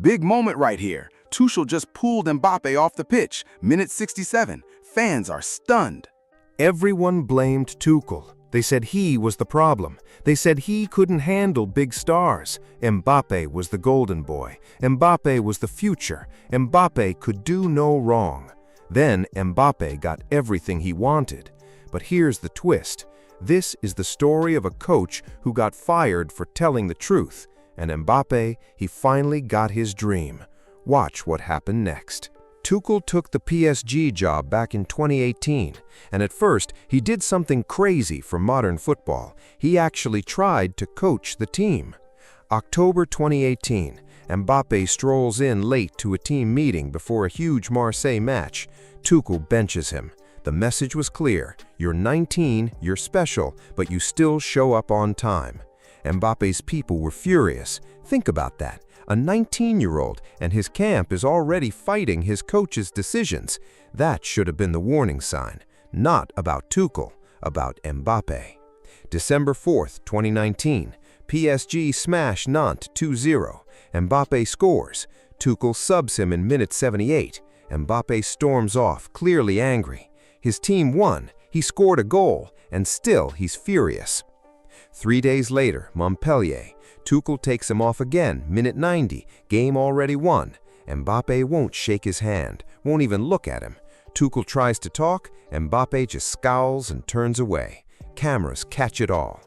Big moment right here. Tuchel just pulled Mbappe off the pitch. Minute 67. Fans are stunned. Everyone blamed Tuchel. They said he was the problem. They said he couldn't handle big stars. Mbappe was the golden boy. Mbappe was the future. Mbappe could do no wrong. Then Mbappe got everything he wanted. But here's the twist. This is the story of a coach who got fired for telling the truth. And Mbappe, he finally got his dream. Watch what happened next. Tuchel took the PSG job back in 2018, and at first he did something crazy for modern football. He actually tried to coach the team. October 2018, Mbappe strolls in late to a team meeting before a huge Marseille match. Tuchel benches him. The message was clear: you're 19, you're special, but you still show up on time. Mbappe's people were furious. Think about that. A 19-year-old, and his camp is already fighting his coach's decisions. That should have been the warning sign. Not about Tuchel, about Mbappe. December 4th, 2019. PSG smash Nantes 2-0. Mbappe scores. Tuchel subs him in minute 78. Mbappe storms off, clearly angry. His team won. He scored a goal, and still he's furious. 3 days later, Montpellier. Tuchel takes him off again, minute 90, game already won. Mbappe won't shake his hand, won't even look at him. Tuchel tries to talk, Mbappe just scowls and turns away. Cameras catch it all.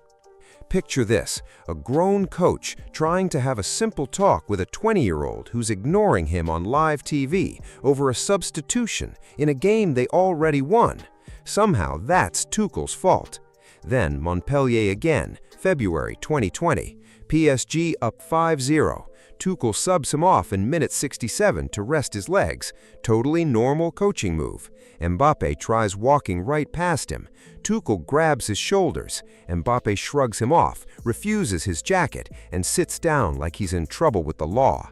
Picture this, a grown coach trying to have a simple talk with a 20-year-old who's ignoring him on live TV over a substitution in a game they already won. Somehow that's Tuchel's fault. Then Montpellier again, February 2020. PSG up 5-0. Tuchel subs him off in minute 67 to rest his legs. Totally normal coaching move. Mbappe tries walking right past him. Tuchel grabs his shoulders. Mbappe shrugs him off, refuses his jacket, and sits down like he's in trouble with the law.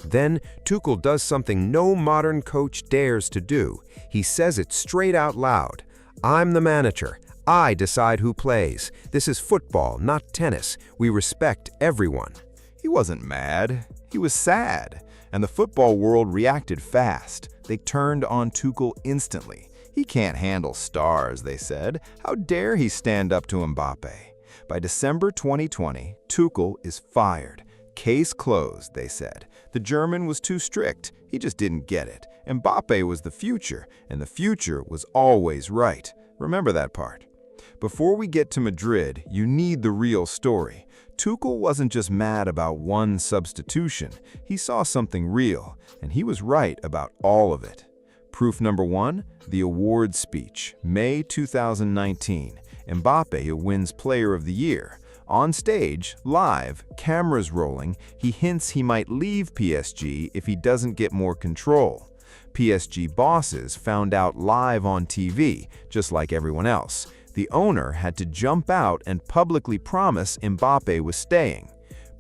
Then Tuchel does something no modern coach dares to do. He says it straight out loud. "I'm the manager. I decide who plays. This is football, not tennis. We respect everyone." He wasn't mad. He was sad. And the football world reacted fast. They turned on Tuchel instantly. He can't handle stars, they said. How dare he stand up to Mbappe? By December 2020, Tuchel is fired. Case closed, they said. The German was too strict. He just didn't get it. Mbappe was the future, and the future was always right. Remember that part. Before we get to Madrid, you need the real story. Tuchel wasn't just mad about one substitution. He saw something real, and he was right about all of it. Proof number 1, the awards speech, May 2019. Mbappe wins Player of the Year. On stage, live, cameras rolling, he hints he might leave PSG if he doesn't get more control. PSG bosses found out live on TV, just like everyone else. The owner had to jump out and publicly promise Mbappe was staying.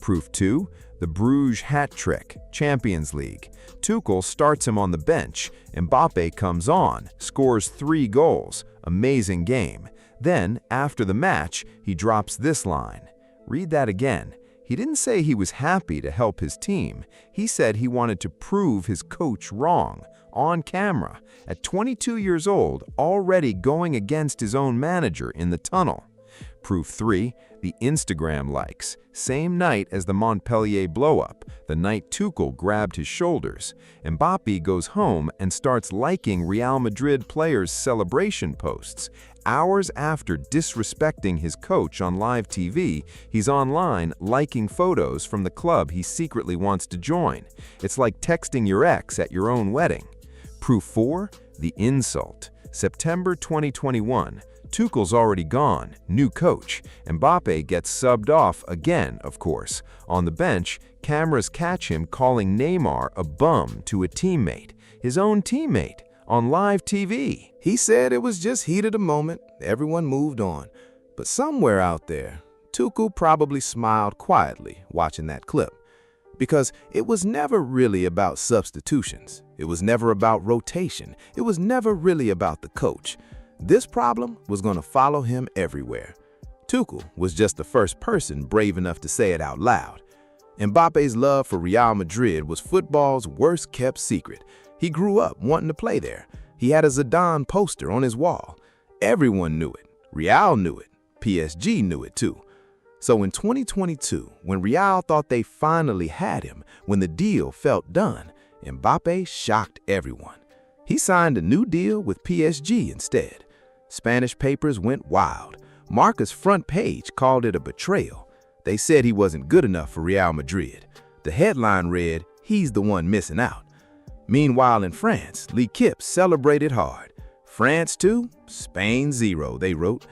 Proof 2, the Bruges hat trick, Champions League. Tuchel starts him on the bench. Mbappe comes on, scores 3 goals. Amazing game. Then, after the match, he drops this line. Read that again. He didn't say he was happy to help his team. He said he wanted to prove his coach wrong, on camera, at 22 years old, already going against his own manager in the tunnel. Proof 3, the Instagram likes. Same night as the Montpellier blow-up, the night Tuchel grabbed his shoulders. Mbappe goes home and starts liking Real Madrid players' celebration posts. Hours after disrespecting his coach on live TV, he's online liking photos from the club he secretly wants to join. It's like texting your ex at your own wedding. Proof 4, the insult. September 2021. Tuchel's already gone, new coach. Mbappe gets subbed off again, of course. On the bench, cameras catch him calling Neymar a bum to a teammate, his own teammate, on live TV. He said it was just heat of the moment. Everyone moved on. But somewhere out there, Tuchel probably smiled quietly watching that clip. Because it was never really about substitutions. It was never about rotation. It was never really about the coach. This problem was going to follow him everywhere. Tuchel was just the first person brave enough to say it out loud. Mbappe's love for Real Madrid was football's worst-kept secret. He grew up wanting to play there. He had a Zidane poster on his wall. Everyone knew it. Real knew it. PSG knew it too. So in 2022, when Real thought they finally had him, when the deal felt done, Mbappe shocked everyone. He signed a new deal with PSG instead. Spanish papers went wild. Marca's front page called it a betrayal. They said he wasn't good enough for Real Madrid. The headline read, "He's the one missing out." Meanwhile in France, L'Équipe celebrated hard. France 2, Spain 0, they wrote.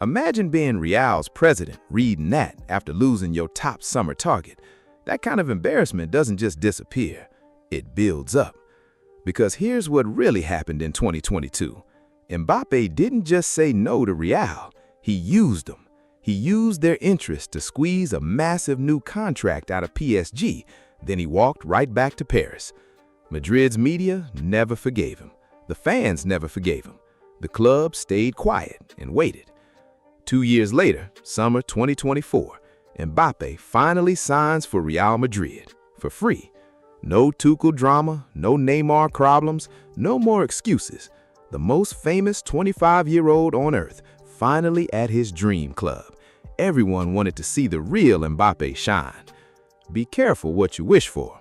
Imagine being Real's president reading that after losing your top summer target. That kind of embarrassment doesn't just disappear, it builds up. Because here's what really happened in 2022. Mbappe didn't just say no to Real, he used them. He used their interest to squeeze a massive new contract out of PSG, then he walked right back to Paris. Madrid's media never forgave him. The fans never forgave him. The club stayed quiet and waited. 2 years later, summer 2024, Mbappe finally signs for Real Madrid, for free. No Tuchel drama, no Neymar problems, no more excuses. The most famous 25-year-old on earth, finally at his dream club. Everyone wanted to see the real Mbappe shine. Be careful what you wish for.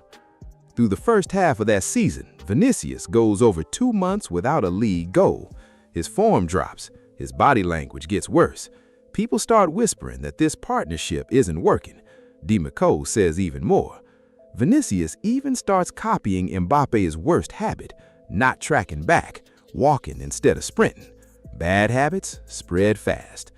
Through the first half of that season, Vinicius goes over 2 months without a league goal. His form drops, his body language gets worse. People start whispering that this partnership isn't working. Dimeco says even more. Vinicius even starts copying Mbappe's worst habit, not tracking back, walking instead of sprinting. Bad habits spread fast.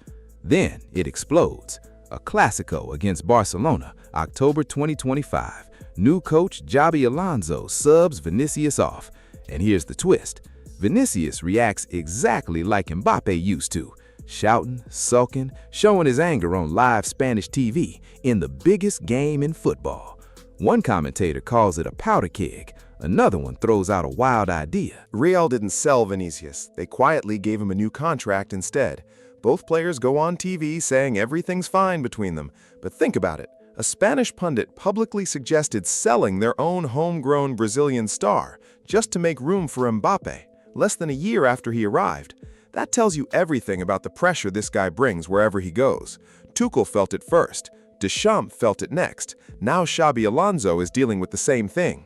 Then it explodes. A Clásico against Barcelona, October 2025. New coach Xabi Alonso subs Vinicius off. And here's the twist. Vinicius reacts exactly like Mbappe used to, shouting, sulking, showing his anger on live Spanish TV in the biggest game in football. One commentator calls it a powder keg. Another one throws out a wild idea. Real didn't sell Vinicius. They quietly gave him a new contract instead. Both players go on TV saying everything's fine between them. But think about it. A Spanish pundit publicly suggested selling their own homegrown Brazilian star just to make room for Mbappe, less than a year after he arrived. That tells you everything about the pressure this guy brings wherever he goes. Tuchel felt it first. Deschamps felt it next. Now Xabi Alonso is dealing with the same thing.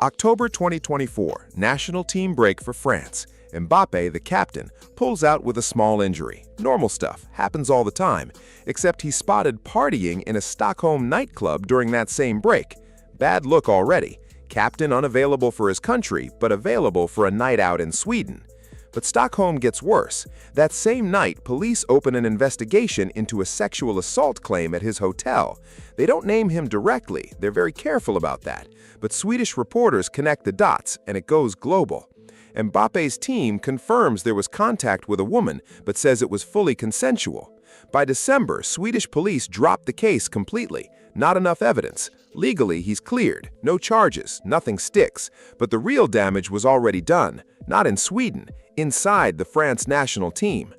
October 2024, national team break for France. Mbappe, the captain, pulls out with a small injury. Normal stuff, happens all the time, except he's spotted partying in a Stockholm nightclub during that same break. Bad look already. Captain unavailable for his country, but available for a night out in Sweden. But Stockholm gets worse. That same night, police open an investigation into a sexual assault claim at his hotel. They don't name him directly, they're very careful about that. But Swedish reporters connect the dots, and it goes global. Mbappe's team confirms there was contact with a woman, but says it was fully consensual. By December, Swedish police dropped the case completely. Not enough evidence. Legally, he's cleared. No charges, nothing sticks. But the real damage was already done. Not in Sweden, inside the France national team.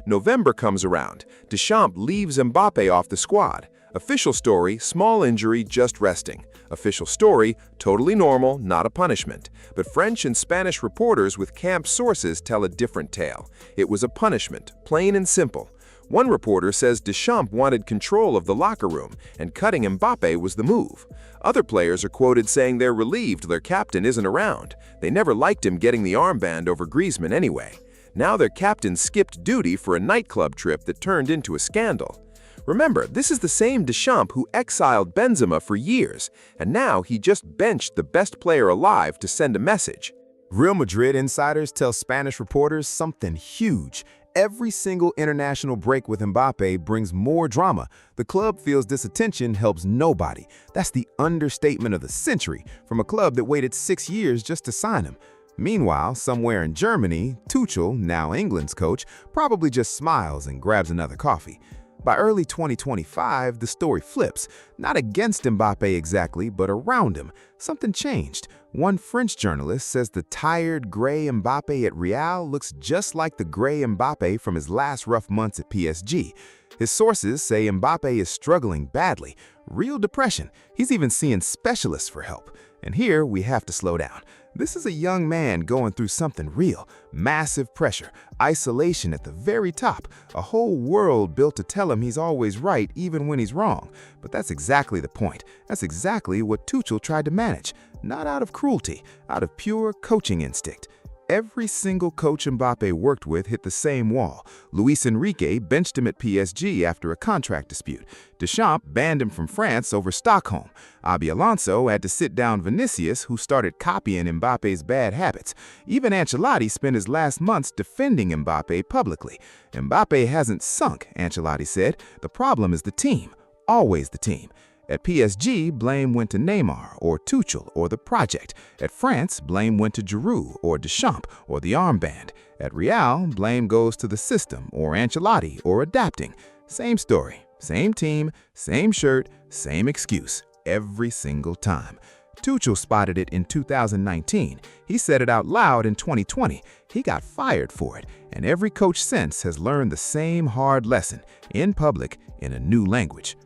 November comes around. Deschamps leaves Mbappe off the squad. Official story, small injury, just resting. Official story, totally normal, not a punishment. But French and Spanish reporters with camp sources tell a different tale. It was a punishment, plain and simple. One reporter says Deschamps wanted control of the locker room, and cutting Mbappe was the move. Other players are quoted saying they're relieved their captain isn't around. They never liked him getting the armband over Griezmann anyway. Now their captain skipped duty for a nightclub trip that turned into a scandal. Remember, this is the same Deschamps who exiled Benzema for years, and now he just benched the best player alive to send a message. Real Madrid insiders tell Spanish reporters something huge. Every single international break with Mbappe brings more drama. The club feels this attention helps nobody. That's the understatement of the century from a club that waited 6 years just to sign him. Meanwhile, somewhere in Germany, Tuchel, now England's coach, probably just smiles and grabs another coffee. By early 2025, the story flips, not against Mbappe exactly, but around him. Something changed. One French journalist says the tired, gray Mbappe at Real looks just like the gray Mbappe from his last rough months at PSG. His sources say Mbappe is struggling badly, real depression. He's even seeing specialists for help. And here we have to slow down. This is a young man going through something real, massive pressure, isolation at the very top, a whole world built to tell him he's always right even when he's wrong. But that's exactly the point. That's exactly what Tuchel tried to manage, not out of cruelty, out of pure coaching instinct. Every single coach Mbappe worked with hit the same wall. Luis Enrique benched him at PSG after a contract dispute. Deschamps banned him from France over Stockholm. Xabi Alonso had to sit down Vinicius, who started copying Mbappe's bad habits. Even Ancelotti spent his last months defending Mbappe publicly. Mbappe hasn't sunk, Ancelotti said. The problem is the team, always the team. At PSG, blame went to Neymar or Tuchel or the project. At France, blame went to Giroud or Deschamps or the armband. At Real, blame goes to the system or Ancelotti or adapting. Same story, same team, same shirt, same excuse, every single time. Tuchel spotted it in 2019. He said it out loud in 2020. He got fired for it, and every coach since has learned the same hard lesson, in public, in a new language.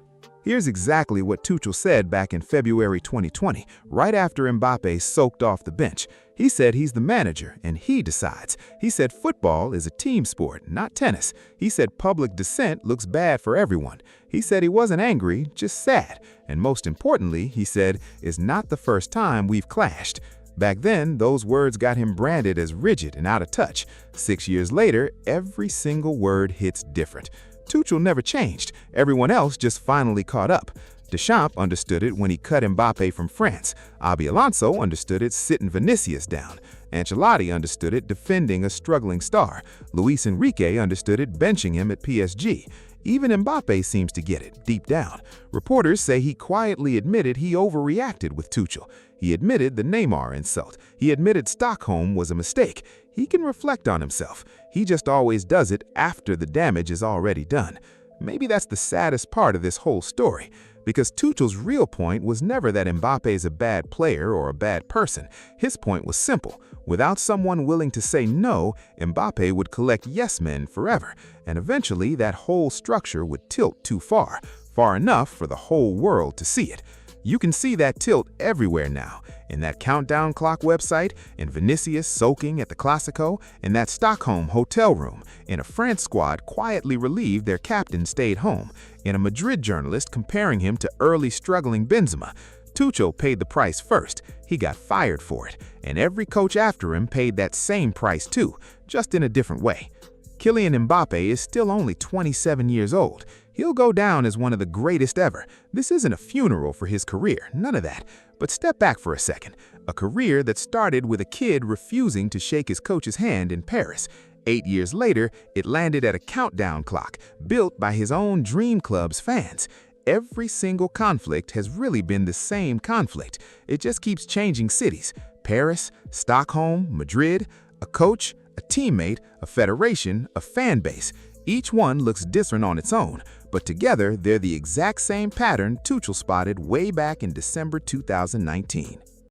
Here's exactly what Tuchel said back in February 2020, right after Mbappe soaked off the bench. He said he's the manager and he decides. He said football is a team sport, not tennis. He said public dissent looks bad for everyone. He said he wasn't angry, just sad. And most importantly, he said, it's not the first time we've clashed. Back then, those words got him branded as rigid and out of touch. 6 years later, every single word hits different. Tuchel never changed. Everyone else just finally caught up. Deschamps understood it when he cut Mbappe from France. Xabi Alonso understood it sitting Vinicius down. Ancelotti understood it defending a struggling star. Luis Enrique understood it benching him at PSG. Even Mbappe seems to get it, deep down. Reporters say he quietly admitted he overreacted with Tuchel. He admitted the Neymar insult. He admitted Stockholm was a mistake. He can reflect on himself. He just always does it after the damage is already done. Maybe that's the saddest part of this whole story, because Tuchel's real point was never that Mbappe's a bad player or a bad person. His point was simple. Without someone willing to say no, Mbappe would collect yes men forever, and eventually that whole structure would tilt too far, far enough for the whole world to see it. You can see that tilt everywhere now, in that countdown clock website, in Vinicius soaking at the Classico, in that Stockholm hotel room, in a France squad quietly relieved their captain stayed home, in a Madrid journalist comparing him to early struggling Benzema. Tuchel paid the price first. He got fired for it, and every coach after him paid that same price too, just in a different way. Kylian Mbappe is still only 27 years old. He'll go down as one of the greatest ever. This isn't a funeral for his career, none of that. But step back for a second. A career that started with a kid refusing to shake his coach's hand in Paris. 8 years later, it landed at a countdown clock, built by his own dream club's fans. Every single conflict has really been the same conflict. It just keeps changing cities. Paris, Stockholm, Madrid, a coach, a teammate, a federation, a fan base. Each one looks different on its own, but together they're the exact same pattern Tuchel spotted way back in December 2019.